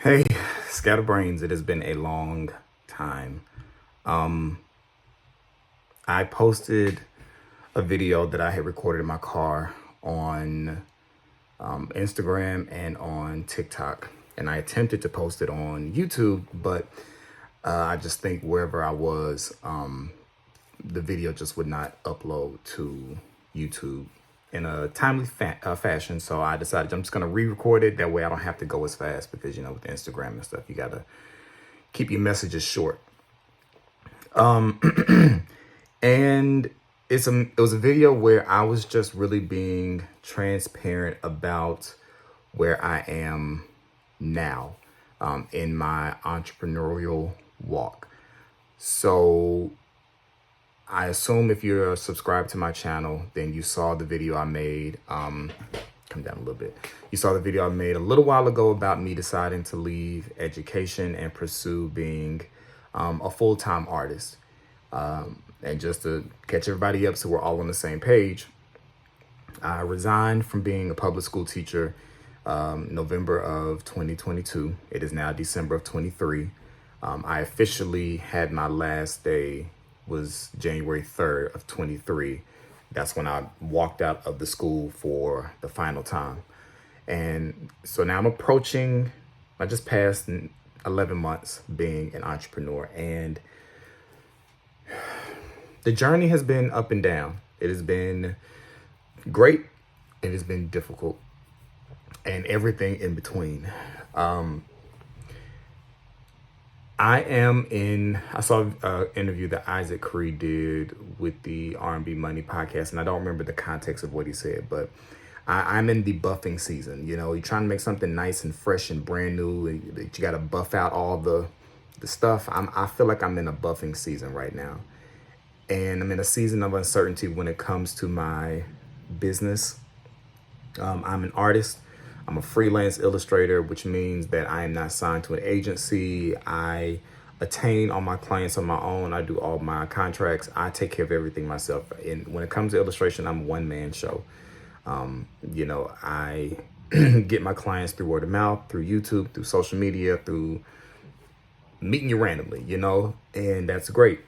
Hey, Scatterbrains, it has been a long time. I posted a video that I had recorded in my car on Instagram and on TikTok, and I attempted to post it on YouTube, but I just think wherever I was, the video just would not upload to YouTube in a timely fashion. So I decided I'm just going to re-record it. That way I don't have to go as fast because, with Instagram and stuff, you got to keep your messages short. And it was a video where I was just really being transparent about where I am now in my entrepreneurial walk. So I assume if you're subscribed to my channel, then you saw the video I made. Come down a little bit. You saw the video I made a little while ago about me deciding to leave education and pursue being a full-time artist. And just to catch everybody up so we're all on the same page, I resigned from being a public school teacher November of 2022. It is now December of 23. I officially had my last day was January 3rd of 23. That's when I walked out of the school for the final time. And so now I just passed 11 months being an entrepreneur, and the journey has been up and down. It has been great. It has been difficult, and everything in between. I saw an interview that Isaac Cree did with the R&B Money podcast, and I don't remember the context of what he said, but I'm in the buffing season. You're trying to make something nice and fresh and brand new, and you got to buff out all the stuff. I feel like I'm in a buffing season right now, and I'm in a season of uncertainty when it comes to my business. I'm an artist. I'm a freelance illustrator, which means that I am not signed to an agency. I attain all my clients on my own. I do all my contracts. I take care of everything myself. And when it comes to illustration, I'm a one-man show. I get my clients through word of mouth, through YouTube, through social media, through meeting you randomly, and that's great.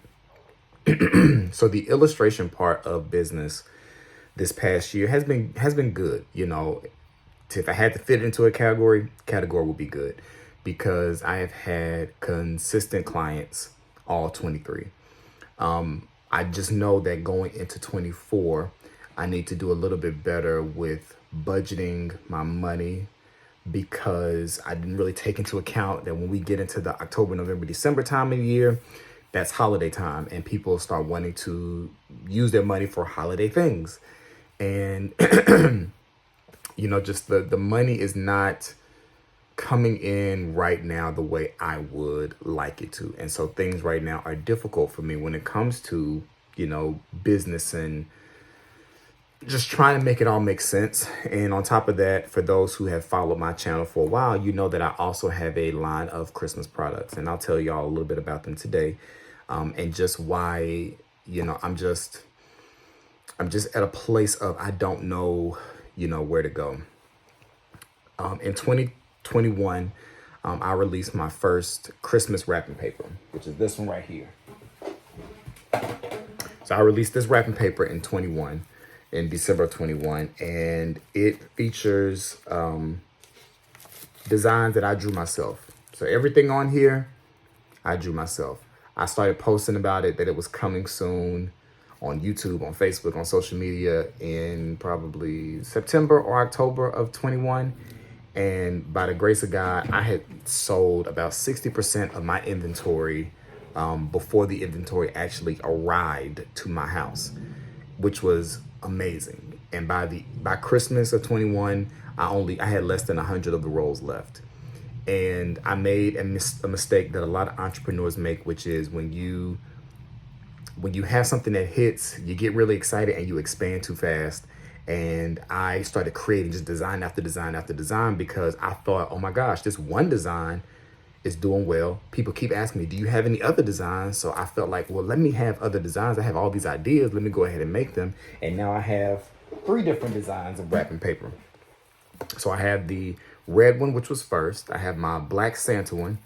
So the illustration part of business this past year has been good. If I had to fit it into a category would be good, because I have had consistent clients all 23. I just know that going into 24, I need to do a little bit better with budgeting my money, because I didn't really take into account that when we get into the October, November, December time of the year, that's holiday time, and people start wanting to use their money for holiday things. And just the money is not coming in right now the way I would like it to. And so things right now are difficult for me when it comes to, business and just trying to make it all make sense. And on top of that, for those who have followed my channel for a while, you know that I also have a line of Christmas products, and I'll tell y'all a little bit about them today. And just why, I'm just at a place of, I don't know, where to go. In 2021, I released my first Christmas wrapping paper, which is this one right here. So I released this wrapping paper in December of 21, and it features designs that I drew myself. So everything on here, I drew myself. I started posting about it, that it was coming soon on YouTube, on Facebook, on social media in probably September or October of 21. And by the grace of God, I had sold about 60% of my inventory before the inventory actually arrived to my house, which was amazing. And by Christmas of 21, I had less than 100 of the rolls left. And I made a mistake that a lot of entrepreneurs make, which is when you have something that hits, you get really excited and you expand too fast. And I started creating just design after design after design, because I thought, oh my gosh, this one design is doing well. People keep asking me, do you have any other designs? So I felt like, well, let me have other designs. I have all these ideas. Let me go ahead and make them. And now I have 3 different designs of wrapping paper. So I have the red one, which was first. I have my black Santa one,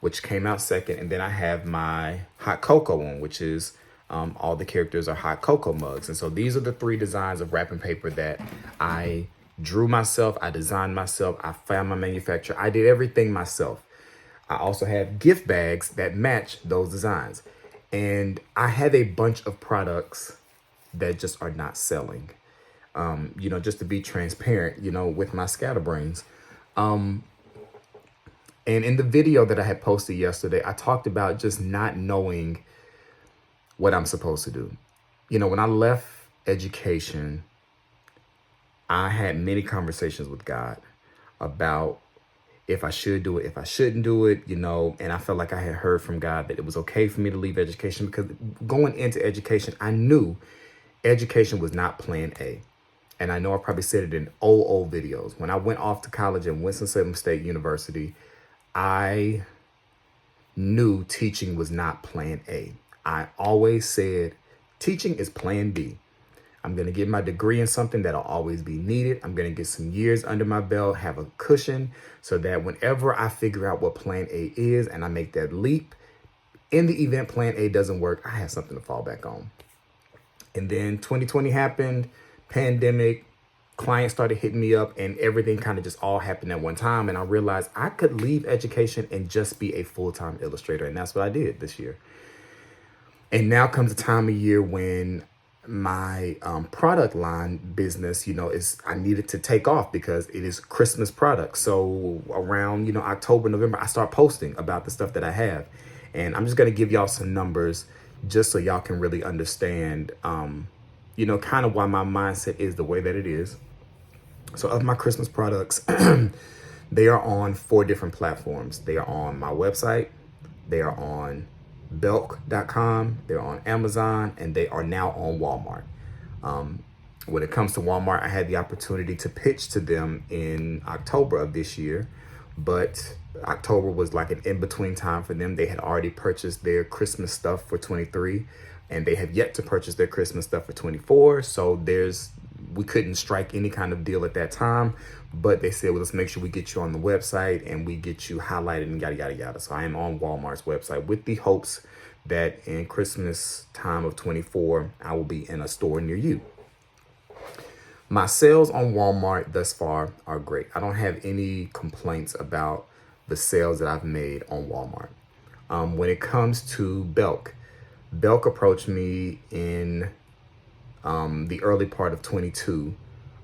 which came out second. And then I have my hot cocoa one, which is all the characters are hot cocoa mugs. And so these are the 3 designs of wrapping paper that I drew myself, I designed myself, I found my manufacturer, I did everything myself. I also have gift bags that match those designs. And I have a bunch of products that just are not selling. Just to be transparent, with my scatterbrains. And in the video that I had posted yesterday, I talked about just not knowing what I'm supposed to do. When I left education, I had many conversations with God about if I should do it, if I shouldn't do it, and I felt like I had heard from God that it was okay for me to leave education, because going into education, I knew education was not plan A. And I know I probably said it in old videos. When I went off to college at Winston-Salem State University, I knew teaching was not plan A. I always said teaching is plan B. I'm going to get my degree in something that'll always be needed. I'm going to get some years under my belt, have a cushion, so that whenever I figure out what plan A is and I make that leap, in the event plan A doesn't work, I have something to fall back on. And then 2020 happened, pandemic, clients started hitting me up, and everything kind of just all happened at one time. And I realized I could leave education and just be a full-time illustrator. And that's what I did this year. And now comes a time of year when my product line business, I needed to take off because it is Christmas products. So around, October, November, I start posting about the stuff that I have. And I'm just going to give y'all some numbers just so y'all can really understand, kind of why my mindset is the way that it is. So of my Christmas products, they are on 4 different platforms. They are on my website. They are on Belk.com, they're on Amazon, and they are now on Walmart. When it comes to Walmart, I had the opportunity to pitch to them in October of this year, but October was like an in-between time for them. They had already purchased their Christmas stuff for 23, and they have yet to purchase their Christmas stuff for 24. So we couldn't strike any kind of deal at that time, but they said, well, let's make sure we get you on the website and we get you highlighted and yada, yada, yada. So I am on Walmart's website with the hopes that in Christmas time of 24, I will be in a store near you. My sales on Walmart thus far are great. I don't have any complaints about the sales that I've made on Walmart. When it comes to Belk approached me in the early part of 22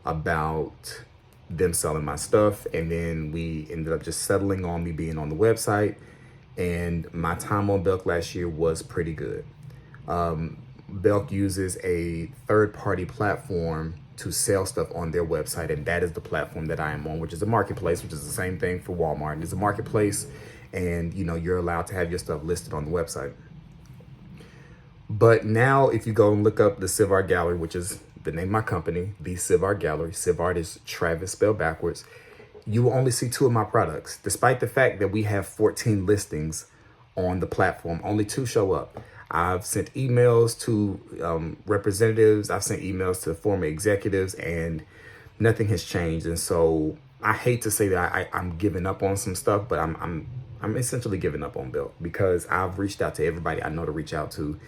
about them selling my stuff. And then we ended up just settling on me being on the website. And my time on Belk last year was pretty good. Belk uses a third-party platform to sell stuff on their website. And that is the platform that I am on, which is a marketplace, which is the same thing for Walmart. It's a marketplace, and you're allowed to have your stuff listed on the website. But now if you go and look up the Civ Art Gallery, which is the name of my company, the Civ Art Gallery, Civ Art is Travis spelled backwards, you will only see 2 of my products. Despite the fact that we have 14 listings on the platform, only 2 show up. I've sent emails to representatives. I've sent emails to former executives, and nothing has changed. And so I hate to say that I'm giving up on some stuff, but I'm essentially giving up on Belk because I've reached out to everybody I know to reach out to,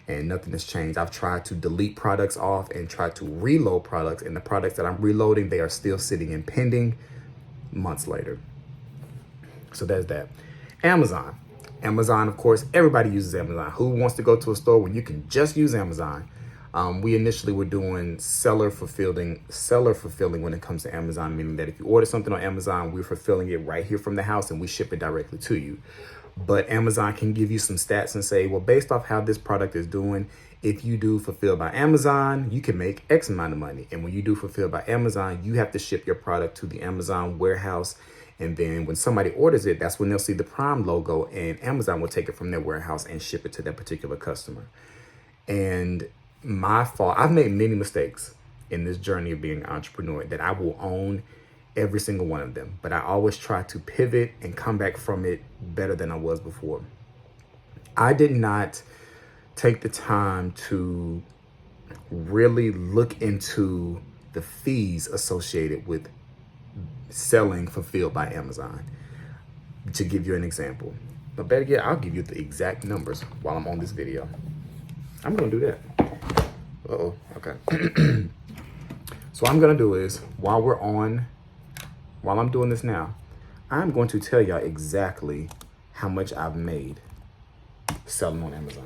and nothing has changed. I've tried to delete products off and tried to reload products, and the products that I'm reloading, they are still sitting in pending months later. So there's that. Amazon, of course, everybody uses Amazon. Who wants to go to a store when you can just use Amazon? We initially were doing seller fulfilling when it comes to Amazon, meaning that if you order something on Amazon, we're fulfilling it right here from the house and we ship it directly to you. But Amazon can give you some stats and say, well, based off how this product is doing, if you do fulfill by Amazon, you can make X amount of money. And when you do fulfill by Amazon, you have to ship your product to the Amazon warehouse. And then when somebody orders it, that's when they'll see the Prime logo, and Amazon will take it from their warehouse and ship it to that particular customer. And my fault, I've made many mistakes in this journey of being an entrepreneur that I will own every single one of them. But I always try to pivot and come back from it better than I was before. I did not take the time to really look into the fees associated with selling fulfilled by Amazon. To give you an example, but better yet, I'll give you the exact numbers while I'm on this video. I'm gonna do that. Uh-oh, okay. So what I'm gonna do is, while I'm doing this now, I'm going to tell y'all exactly how much I've made selling on Amazon.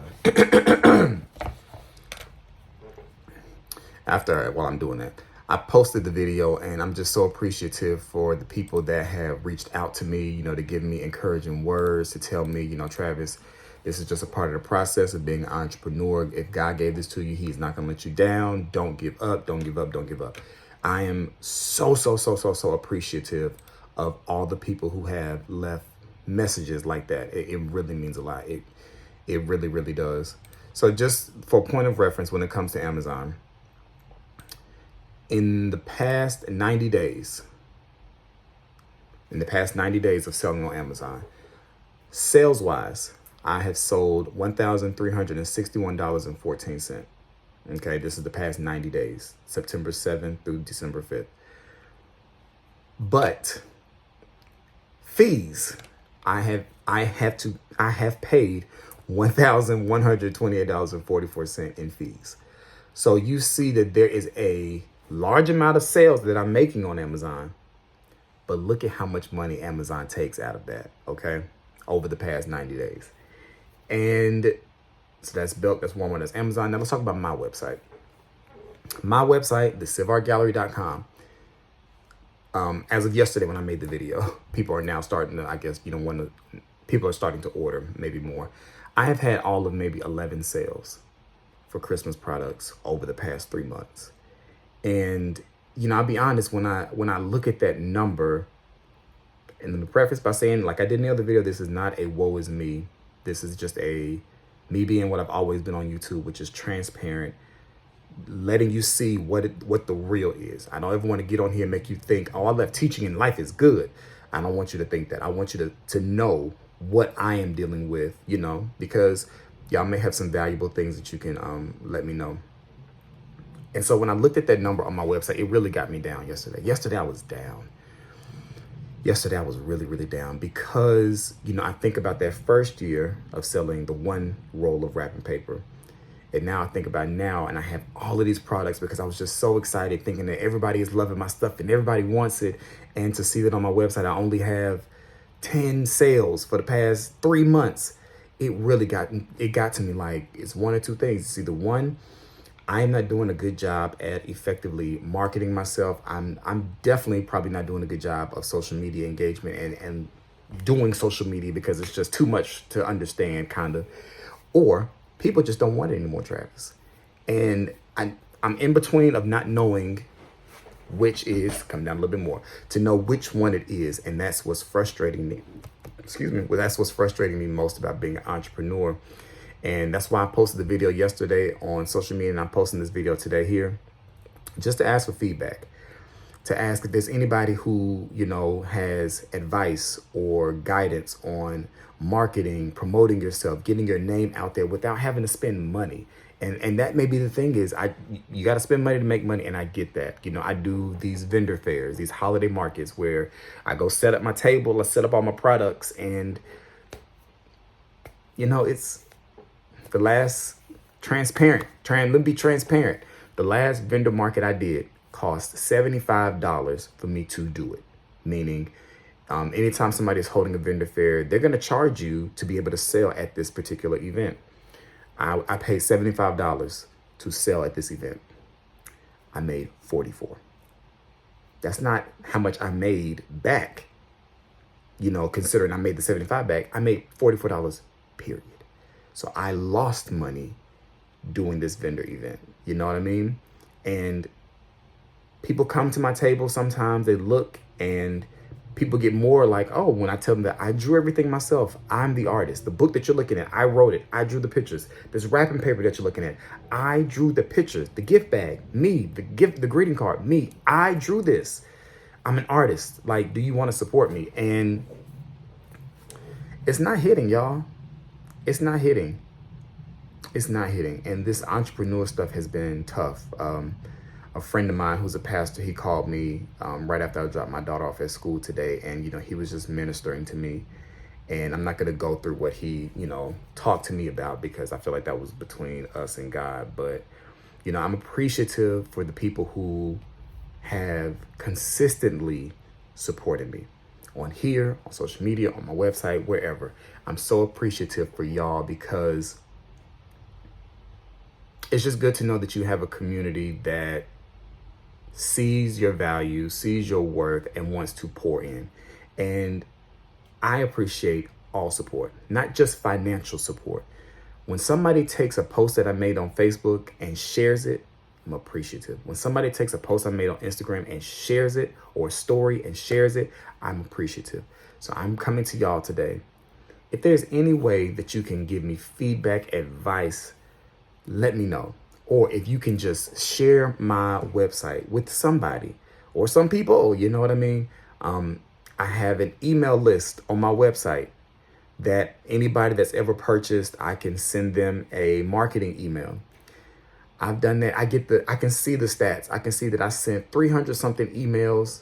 While I'm doing that, I posted the video, and I'm just so appreciative for the people that have reached out to me, to give me encouraging words, to tell me, Travis, this is just a part of the process of being an entrepreneur. If God gave this to you, he's not going to let you down. Don't give up, don't give up, don't give up. I am so appreciative of all the people who have left messages like that. It really means a lot. It really, really does. So just for point of reference, when it comes to Amazon, in the past 90 days of selling on Amazon, sales-wise, I have sold $1,361.14. Okay, this is the past 90 days, September 7th through December 5th. But fees, I have paid $1,128.44 in fees. So you see that there is a large amount of sales that I'm making on Amazon, but look at how much money Amazon takes out of that, okay, over the past 90 days. And so that's Belk, that's Walmart, that's Amazon. Now let's talk about my website. My website, thecivartgallery.com. As of yesterday when I made the video, people are now starting to, people are starting to order, maybe more. I have had all of maybe 11 sales for Christmas products over the past 3 months. And, I'll be honest, when I look at that number, and let me preface by saying, like I did in the other video, this is not a woe is me. This is just me being what I've always been on YouTube, which is transparent, letting you see what the real is. I don't ever want to get on here and make you think, oh, I left teaching in life is good. I don't want you to think that. I want you to know what I am dealing with, because y'all may have some valuable things that you can let me know. And so when I looked at that number on my website, it really got me down yesterday. Yesterday I was down. Yesterday I was really, really down because, I think about that first year of selling the one roll of wrapping paper. And now I think about now, and I have all of these products because I was just so excited thinking that everybody is loving my stuff and everybody wants it. And to see that on my website, I only have 10 sales for the past 3 months. It really got to me like it's one or two things. It's either one, I am not doing a good job at effectively marketing myself. I'm definitely probably not doing a good job of social media engagement and doing social media because it's just too much to understand, kind of. Or people just don't want it anymore, Travis. And I'm in between of not knowing which is, come down a little bit more, to know which one it is. And that's what's frustrating me. Well, that's what's frustrating me most about being an entrepreneur. And that's why I posted the video yesterday on social media, and I'm posting this video today here, just to ask for feedback, to ask if there's anybody who, has advice or guidance on marketing, promoting yourself, getting your name out there without having to spend money. And that may be the thing is you got to spend money to make money. And I get that. I do these vendor fairs, these holiday markets where I go set up my table, I set up all my products, and, it's the last let me be transparent. The last vendor market I did cost $75 for me to do it. Meaning, anytime somebody is holding a vendor fair, they're going to charge you to be able to sell at this particular event. I paid $75 to sell at this event. I made $44. That's not how much I made back, considering I made the $75 back. I made $44, period. So I lost money doing this vendor event. You know what I mean? And people come to my table sometimes, they look, and people get more like, oh, when I tell them that I drew everything myself, I'm the artist. The book that you're looking at, I wrote it. I drew the pictures. This wrapping paper that you're looking at, I drew the pictures. The gift bag, me. The greeting card, me. I drew this. I'm an artist. Like, do you want to support me? And it's not hitting, y'all. It's not hitting. It's not hitting. And this entrepreneur stuff has been tough. a friend of mine who's a pastor, he called me right after I dropped my daughter off at school today. And, he was just ministering to me. And I'm not going to go through what he, talked to me about, because I feel like that was between us and God. But, I'm appreciative for the people who have consistently supported me on here, on social media, on my website, wherever. I'm so appreciative for y'all, because it's just good to know that you have a community that sees your value, sees your worth, and wants to pour in. And I appreciate all support, not just financial support. When somebody takes a post that I made on Facebook and shares it, I'm appreciative. When somebody takes a post I made on Instagram and shares it, or a story and shares it, I'm appreciative. So I'm coming to y'all today. If there's any way that you can give me feedback, advice, let me know. Or if you can just share my website with somebody or some people, you know what I mean? I have an email list on my website that anybody that's ever purchased, I can send them a marketing email. I've done that. I can see the stats. I can see that I sent 300 something emails,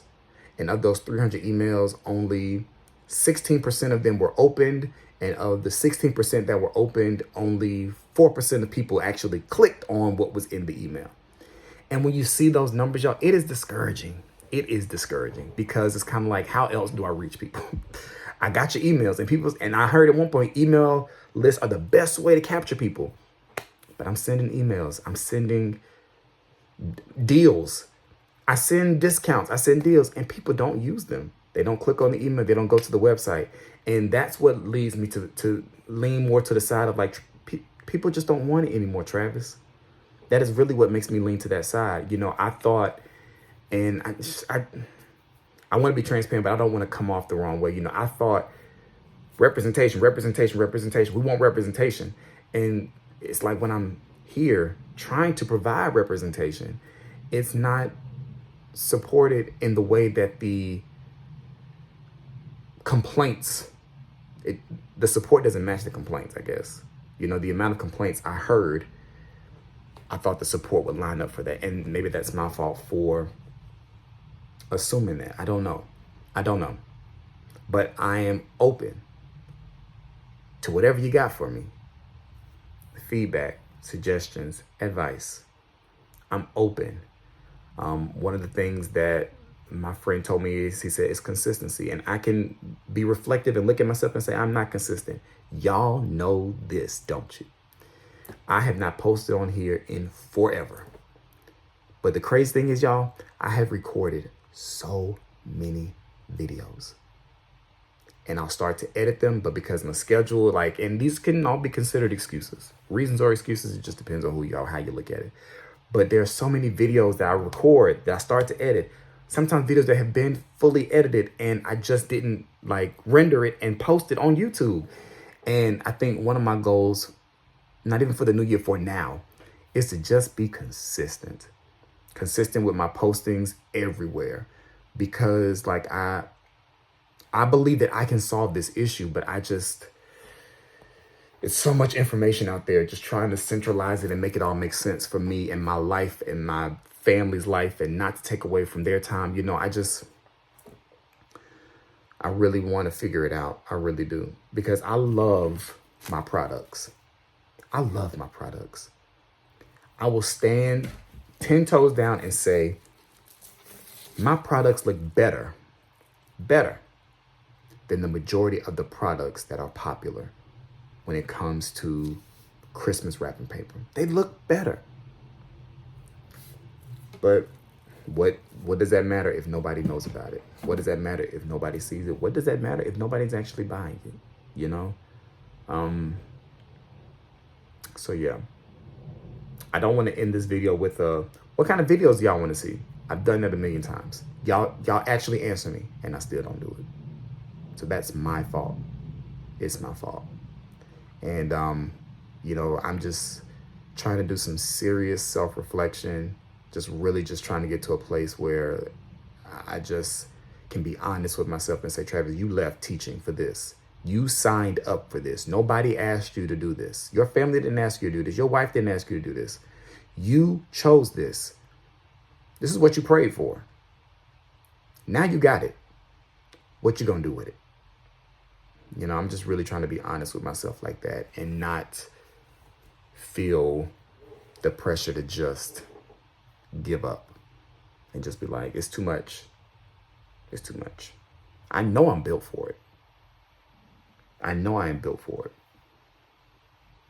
and of those 300 emails, only 16% of them were opened. And of the 16% that were opened, only 4% of people actually clicked on what was in the email. And when you see those numbers, y'all, it is discouraging. It is discouraging, because it's kind of like, how else do I reach people? I got your emails, and I heard at one point, email lists are the best way to capture people. But I'm sending emails. I'm sending deals. I send discounts. I send deals, and people don't use them. They don't click on the email. They don't go to the website. And that's what leads me to lean more to the side of like, people just don't want it anymore, Travis. That is really what makes me lean to that side. I thought, and I want to be transparent, but I don't want to come off the wrong way. I thought representation. We want representation. And it's like, when I'm here trying to provide representation, it's not supported in the way that the complaints, the support doesn't match the complaints, I guess. The amount of complaints I heard, I thought the support would line up for that. And maybe that's my fault for assuming that. I don't know. But I am open to whatever you got for me. Feedback, suggestions, advice. I'm open. One of the things that my friend told me is, he said, it's consistency. And I can be reflective and look at myself and say, I'm not consistent. Y'all know this, don't you? I have not posted on here in forever. But the crazy thing is, y'all, I have recorded so many videos. And I'll start to edit them, but because of my schedule, and these can all be considered excuses. Reasons or excuses, it just depends on who you are, how you look at it. But there are so many videos that I record, that I start to edit. Sometimes videos that have been fully edited, and I just didn't render it and post it on YouTube. And I think one of my goals, not even for the new year, for now, is to just be consistent with my postings everywhere, because I believe that I can solve this issue, but it's so much information out there, just trying to centralize it and make it all make sense for me and my life and my family's life, and not to take away from their time. I really want to figure it out. I really do, because I love my products. I will stand 10 toes down and say, my products look better than the majority of the products that are popular when it comes to Christmas wrapping paper. They look better. But what does that matter if nobody knows about it? What does that matter if nobody sees it? What does that matter if nobody's actually buying it? So yeah, I don't want to end this video with what kind of videos y'all want to see? I've done that a million times. Y'all actually answer me, and I still don't do it. So that's my fault. It's my fault. And I'm just trying to do some serious self-reflection, just trying to get to a place where I just can be honest with myself and say, Travis, you left teaching for this. You signed up for this. Nobody asked you to do this. Your family didn't ask you to do this. Your wife didn't ask you to do this. You chose this. This is what you prayed for. Now you got it. What you gonna do with it? You know, I'm just really trying to be honest with myself like that and not feel the pressure to just give up and just be like, it's too much. It's too much. I know I'm built for it. I know I am built for it.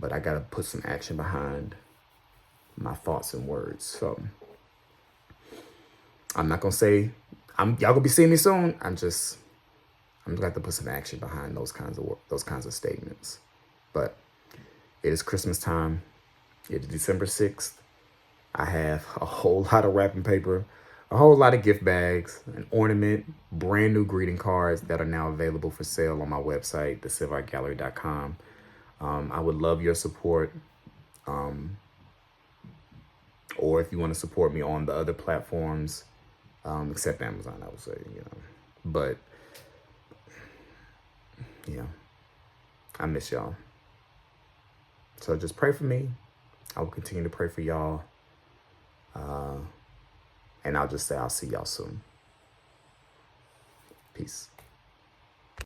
But I got to put some action behind my thoughts and words. So I'm not going to say, y'all going to be seeing me soon. I'm going to have to put some action behind those kinds of statements. But it is Christmas time. It is December 6th. I have a whole lot of wrapping paper, a whole lot of gift bags, an ornament, brand new greeting cards that are now available for sale on my website, thecivartgallery.com. I would love your support. Or if you want to support me on the other platforms, except Amazon, I would say, But, yeah, I miss y'all. So just pray for me. I will continue to pray for y'all. And I'll just say I'll see y'all soon. Peace.